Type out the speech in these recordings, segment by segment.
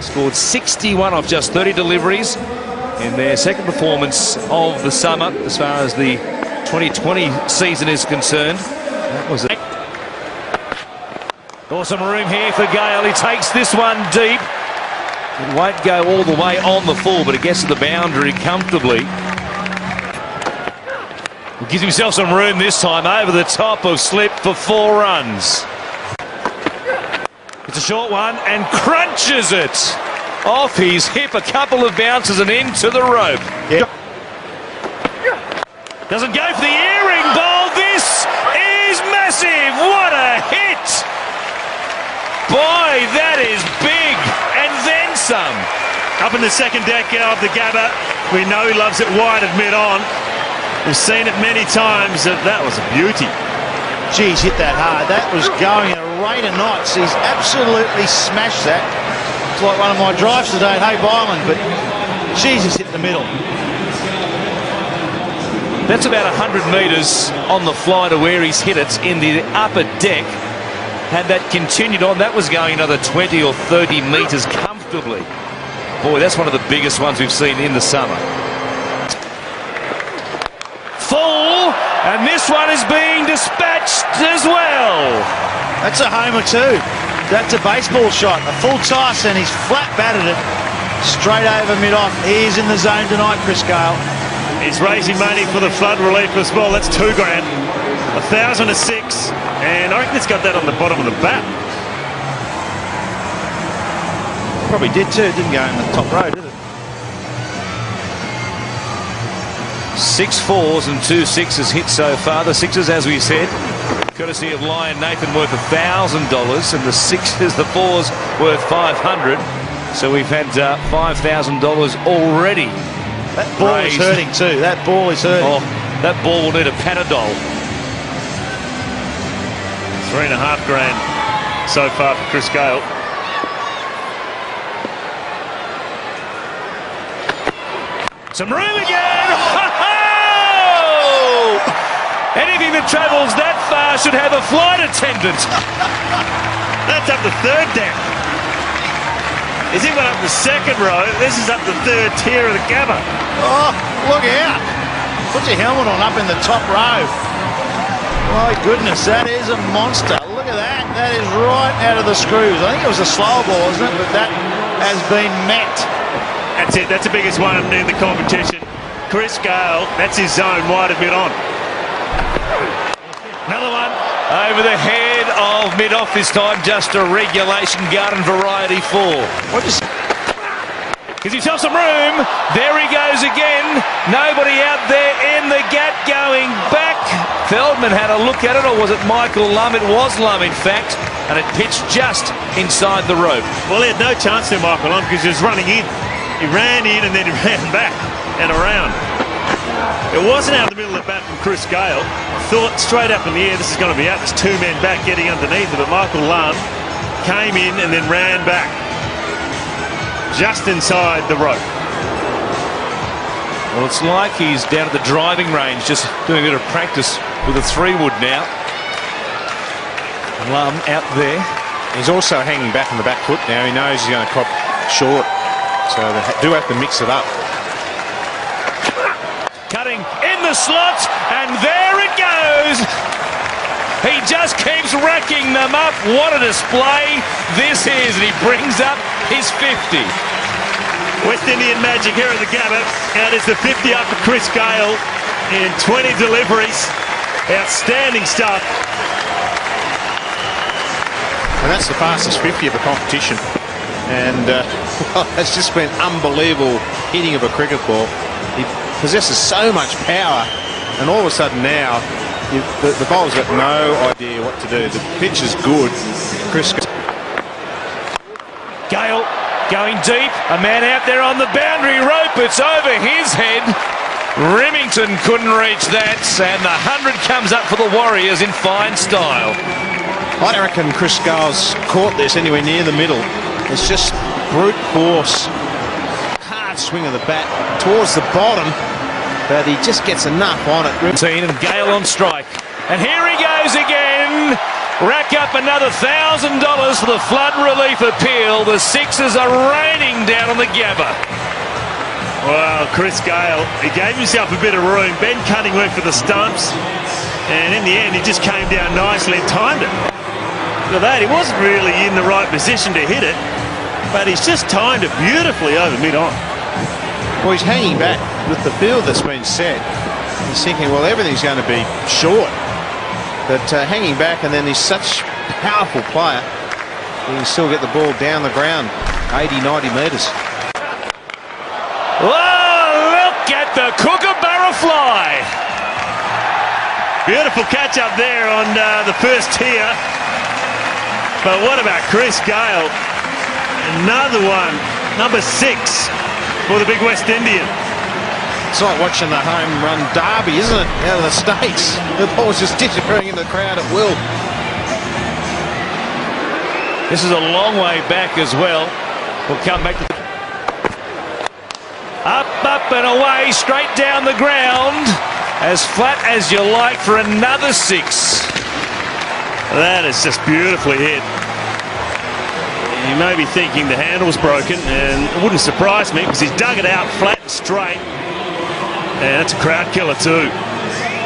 Scored 61 off just 30 deliveries in their second performance of the summer as far as the 2020 season is concerned. That was it. Awesome room here for Gale. He takes this one deep. It won't go all the way on the full, but it gets to the boundary comfortably. He gives himself some room this time over the top of slip for 4 runs. It's a short one and crunches it off his hip, a couple of bounces and into the rope. Yep. Doesn't go for the earring bowl. This is massive. What a hit. Boy, that is big. And then some. Up in the second deck of the Gabba. We know he loves it wide of mid-on. We've seen it many times. That was a beauty. Geez, hit that hard. That was going at a rate of knots. He's absolutely smashed that. It's like one of my drives today at Hay Byland, but Jesus hit the middle. That's about 100 metres on the fly to where he's hit it in the upper deck. Had that continued on, that was going another 20 or 30 metres comfortably. Boy, that's one of the biggest ones we've seen in the summer. Full, and this one is being dispatched as well. That's a homer too. That's a baseball shot. A full toss, and he's flat batted it straight over mid-off. He's in the zone tonight, Chris Gale. He's raising money for the flood relief as well. That's $2 grand. 1,000 to 6, and I reckon it's got that on the bottom of the bat. Probably did too. Didn't go in the top row, did it? 6 4s and 2 6s hit so far. The 6s, as we said, courtesy of Lion Nathan, worth $1,000, and the 6s, the 4s, worth $500. So we've had $5,000 already. That ball is hurting too. That ball is hurting. Oh, that ball will need a Panadol. $3.5 grand so far for Chris Gale. Some room again. Anything that travels that far should have a flight attendant. That's up the third deck. Is he went up the second row? This is up the third tier of the Gabba. Oh, look out. Put your helmet on up in the top row. My goodness, that is a monster. Look at that. That is right out of the screws. I think it was a slow ball, isn't it? But that has been met. That's it. That's the biggest one in the competition. Chris Gale, that's his zone, wide of mid-on. Another one over the head of mid-off this time. Just a regulation garden variety 4. Gives himself some room. There he goes again. Nobody out there in the gap going back. Feldman had a look at it, or was it Michael Lum? It was Lum, in fact, and it pitched just inside the rope. Well, he had no chance to Michael Lum because he was running in. He ran in and then he ran back and around. It wasn't out of the middle of the bat from Chris Gale. Thought straight up in the air, this is going to be out. There's 2 men back getting underneath it, but Michael Lum came in and then ran back just inside the rope. Well, it's like he's down at the driving range, just doing a bit of practice with a 3-wood now. Lum out there. He's also hanging back on the back foot now. He knows he's going to crop short, so they do have to mix it up. Cutting in the slot, and there it goes. He just keeps racking them up. What a display this is, and he brings up his 50. West Indian magic here at the Gabba. Now it is the 50 up for Chris Gale in 20 deliveries. Outstanding stuff. And that's the fastest 50 of the competition. And well, it's just been unbelievable hitting of a cricket ball. He possesses so much power, and all of a sudden now the bowler's got no idea what to do. The pitch is good. Chris Gale going deep, a man out there on the boundary rope. It's over his head. Remington couldn't reach that, and the 100 comes up for the Warriors in fine style. I don't reckon Chris Gale's caught this anywhere near the middle. It's just brute force, hard swing of the bat towards the bottom, but he just gets enough on it. And Gale on strike, and here he goes again. rack up another $1,000 for the flood relief appeal. The Sixers are raining down on the Gabba. Well, Chris Gale, he gave himself a bit of room. Ben Cunning went for the stumps, and in the end, he just came down nicely and timed it. Look at that, he wasn't really in the right position to hit it, but he's just timed it beautifully over mid-on. Well, he's hanging back with the field that's been set. He's thinking, well, everything's going to be short. But hanging back, and then he's such a powerful player, he can still get the ball down the ground 80, 90 metres. Oh, look at the kookaburra fly. Beautiful catch up there on the first tier. But what about Chris Gale? Another one, number 6 for the big West Indian. It's like watching the home run derby, isn't it? Out of the States. The ball's just disappearing in the crowd at will. This is a long way back as well. We'll come back to up and away, straight down the ground, as flat as you like for another 6. That is just beautifully hit. You may be thinking the handle's broken, and it wouldn't surprise me because he's dug it out flat and straight. And that's a crowd killer too.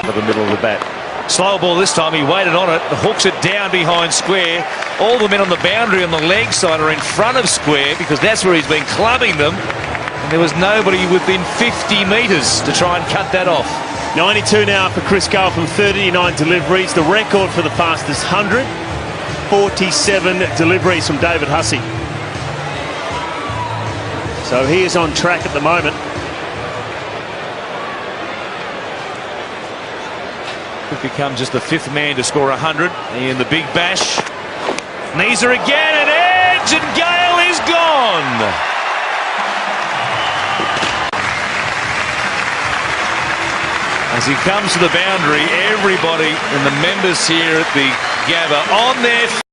To the middle of the bat. Slow ball this time, he waited on it, hooks it down behind square. All the men on the boundary on the leg side are in front of square because that's where he's been clubbing them. And there was nobody within 50 metres to try and cut that off. 92 now for Chris Gale from 39 deliveries. The record for the fastest 100. 47 deliveries from David Hussey. So he is on track at the moment. Could become just the 5th man to score 100 in the big bash. Knees her again, an edge, and Gale is gone. As he comes to the boundary, everybody and the members here at the Gabba on their